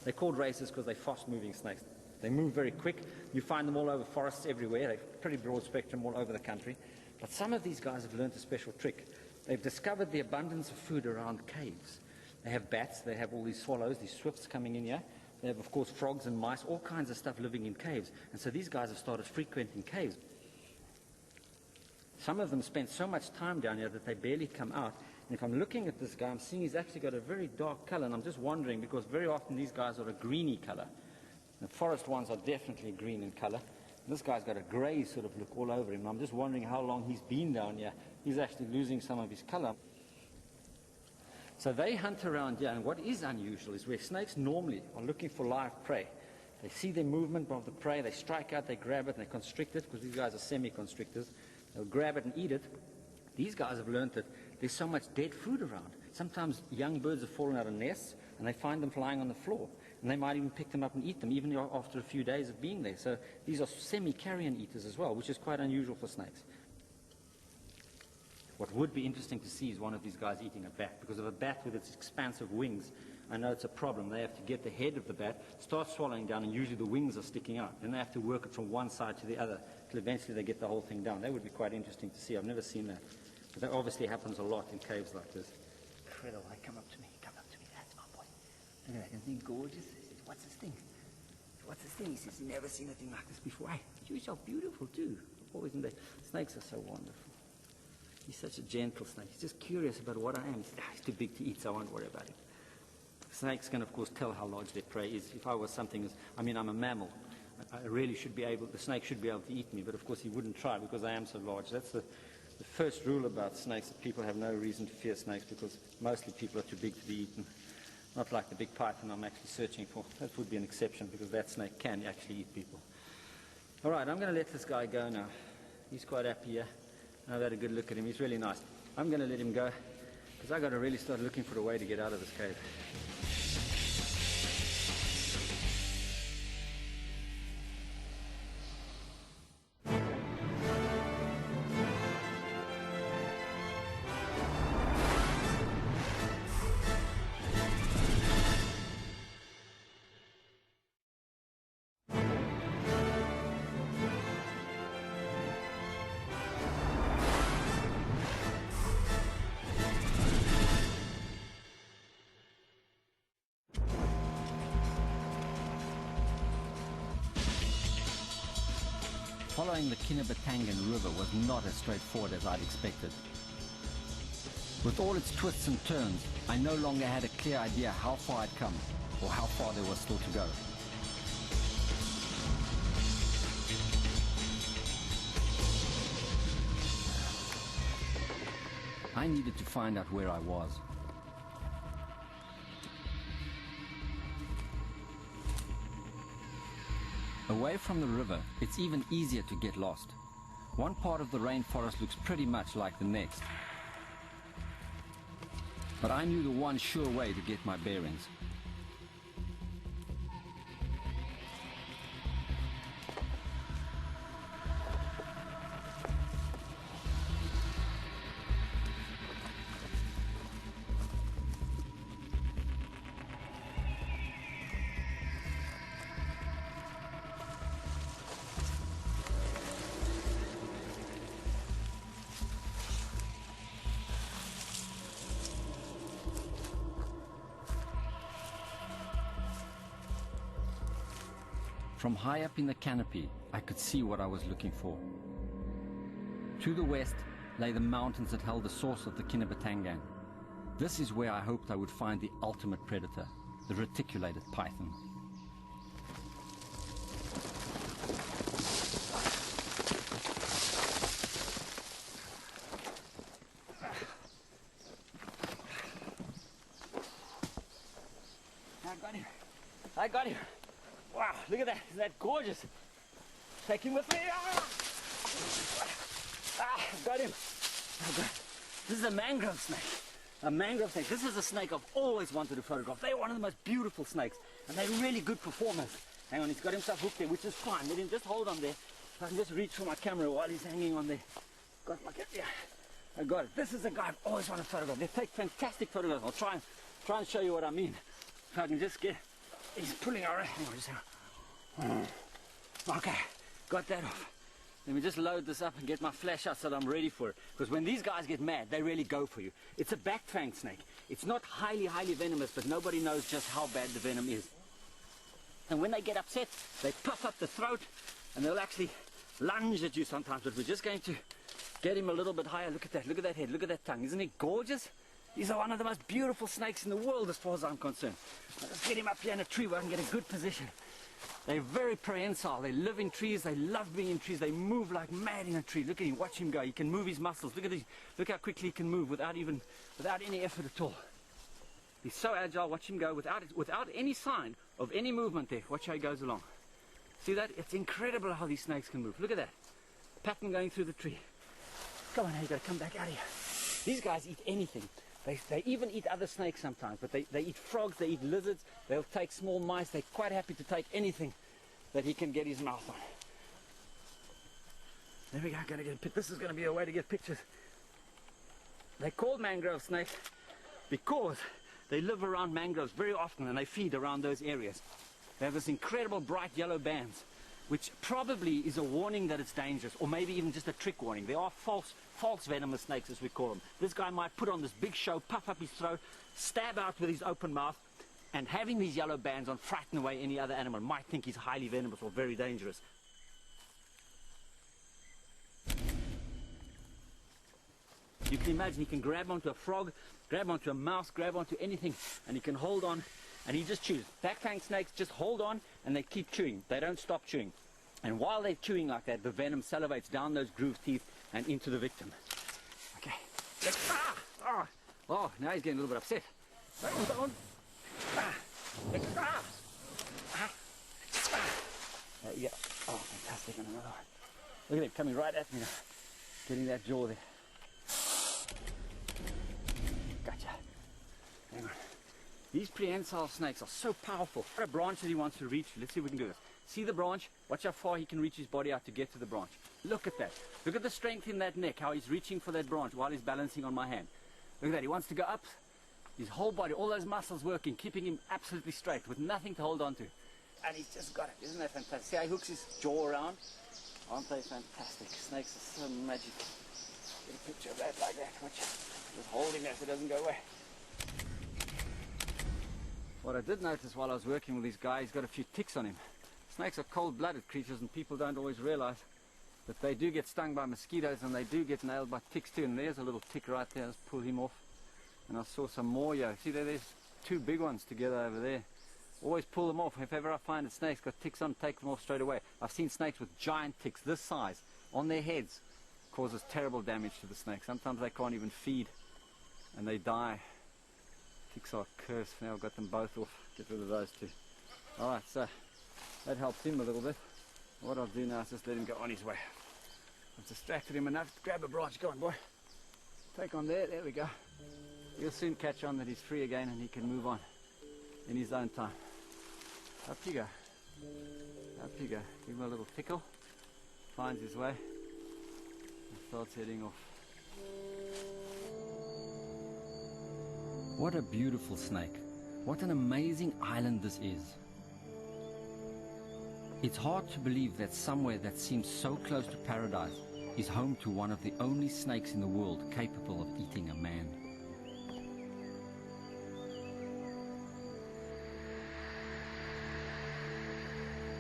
They're called racers because they're fast-moving snakes. They move very quick. You find them all over forests everywhere. They're pretty broad spectrum all over the country. But some of these guys have learned a special trick. They've discovered the abundance of food around caves. They have bats, they have all these swallows, these swifts coming in here. They have, of course, frogs and mice, all kinds of stuff living in caves. And so these guys have started frequenting caves. Some of them spend so much time down here that they barely come out. And if I'm looking at this guy, I'm seeing he's actually got a very dark color. And I'm just wondering, because very often these guys are a greeny color. The forest ones are definitely green in color. This guy's got a gray sort of look all over him. I'm just wondering how long he's been down here. He's actually losing some of his color. So they hunt around here, and what is unusual is where snakes normally are looking for live prey. They see the movement of the prey, they strike out, they grab it, and they constrict it, because these guys are semi-constrictors. They'll grab it and eat it. These guys have learned that there's so much dead food around. Sometimes young birds have fallen out of nests, and they find them flying on the floor. And they might even pick them up and eat them, even after a few days of being there. So these are semi-carrion eaters as well, which is quite unusual for snakes. What would be interesting to see is one of these guys eating a bat, because of a bat with its expansive wings, I know it's a problem. They have to get the head of the bat, start swallowing down, and usually the wings are sticking out. Then they have to work it from one side to the other, till eventually they get the whole thing down. That would be quite interesting to see. I've never seen that. But that obviously happens a lot in caves like this. Incredible. Come up to me. Come up to me. That's my boy. Look at that. Isn't he gorgeous? He says, what's this thing? What's this thing? He says, never seen a thing like this before. Hey, you're so beautiful too. Always in there. Snakes are so wonderful. He's such a gentle snake. He's just curious about what I am. He says, he's too big to eat, so I won't worry about it. Snakes can, of course, tell how large their prey is. If I was something, I'm a mammal. I really should be able, the snake should be able to eat me, but of course he wouldn't try because I am so large. That's the first rule about snakes, that people have no reason to fear snakes, because mostly people are too big to be eaten. Not like the big python I'm actually searching for. That would be an exception, because that snake can actually eat people. All right, I'm going to let this guy go now. He's quite happy here. I've had a good look at him. He's really nice. I'm going to let him go, because I've got to really start looking for a way to get out of this cave. Following the Kinabatangan River was not as straightforward as I'd expected. With all its twists and turns, I no longer had a clear idea how far I'd come, or how far there was still to go. I needed to find out where I was. Away from the river, it's even easier to get lost. One part of the rainforest looks pretty much like the next. But I knew the one sure way to get my bearings. From high up in the canopy, I could see what I was looking for. To the west lay the mountains that held the source of the Kinabatangan. This is where I hoped I would find the ultimate predator, the reticulated python. I got him. Wow, look at that. Isn't that gorgeous? Take him with me. Got him. This is a mangrove snake. A mangrove snake. This is a snake I've always wanted to photograph. They're one of the most beautiful snakes, and they're really good performers. Hang on, he's got himself hooked there, which is fine. Let him just hold on there. I can just reach for my camera while he's hanging on there. Got my camera. Yeah, I got it. This is a guy I've always wanted to photograph. They take fantastic photographs. I'll try and show you what I mean. If I can just get He's pulling our... Hang on, just hang on. Okay, got that off. Let me just load this up and get my flash out so that I'm ready for it. Because when these guys get mad, they really go for you. It's a back-fanged snake. It's not highly, highly venomous, but nobody knows just how bad the venom is. And when they get upset, they puff up the throat, and they'll actually lunge at you sometimes. But we're just going to get him a little bit higher. Look at that head, look at that tongue. Isn't it gorgeous? These are one of the most beautiful snakes in the world as far as I'm concerned. Let's get him up here in a tree where I can get a good position. They're very prehensile. They live in trees. They love being in trees. They move like mad in a tree. Look at him. Watch him go. He can move his muscles. Look at this. Look how quickly he can move without any effort at all. He's so agile. Watch him go without any sign of any movement there. Watch how he goes along. See that? It's incredible how these snakes can move. Look at that. Pattern going through the tree. Come on, now you got to come back out of here. These guys eat anything. They even eat other snakes sometimes, but they eat frogs, they eat lizards, they'll take small mice. They're quite happy to take anything that he can get his mouth on. There we go, gonna get a pic. This is gonna be a way to get pictures. They're called mangrove snakes because they live around mangroves very often and they feed around those areas. They have this incredible bright yellow bands, which probably is a warning that it's dangerous, or maybe even just a trick warning. They are false venomous snakes, as we call them. This guy might put on this big show, puff up his throat, stab out with his open mouth, and having these yellow bands on frighten away any other animal. Might think he's highly venomous or very dangerous. You can imagine he can grab onto a frog, grab onto a mouse, grab onto anything, and he can hold on, and he just chews. Back-fanged snakes just hold on, and they keep chewing. They don't stop chewing. And while they're chewing like that, the venom salivates down those groove teeth and into the victim. Okay. Oh, now he's getting a little bit upset. Yeah. Oh, fantastic. And another one. Look at him coming right at me now. Getting that jaw there. Gotcha. Hang on. These prehensile snakes are so powerful. What a branch that he wants to reach. Let's see if we can do this. See the branch? Watch how far he can reach his body out to get to the branch. Look at that. Look at the strength in that neck, how he's reaching for that branch while he's balancing on my hand. Look at that. He wants to go up. His whole body, all those muscles working, keeping him absolutely straight with nothing to hold on to. And he's just got it. Isn't that fantastic? See how he hooks his jaw around? Aren't they fantastic? Snakes are so magic. Get a picture of that like that. Watch out. Just hold him there so it doesn't go away. What I did notice while I was working with this guy, he's got a few ticks on him. Snakes are cold-blooded creatures, and people don't always realize that they do get stung by mosquitoes and they do get nailed by ticks too. And there's a little tick right there. Let's pull him off. And I saw some more here. See there's two big ones together over there. Always pull them off. If ever I find a snake's got ticks on, take them off straight away. I've seen snakes with giant ticks this size on their heads. Causes terrible damage to the snake. Sometimes they can't even feed and they die. Ticks are cursed. Now I've got them both off. Get rid of those two. Alright, so that helps him a little bit. What I'll do now is just let him go on his way. I've distracted him enough. Grab a branch. Go on, boy. Take on there. There we go. He'll soon catch on that he's free again and he can move on in his own time. Up you go. Up you go. Give him a little tickle. Finds his way and starts heading off. What a beautiful snake. What an amazing island this is. It's hard to believe that somewhere that seems so close to paradise is home to one of the only snakes in the world capable of eating a man.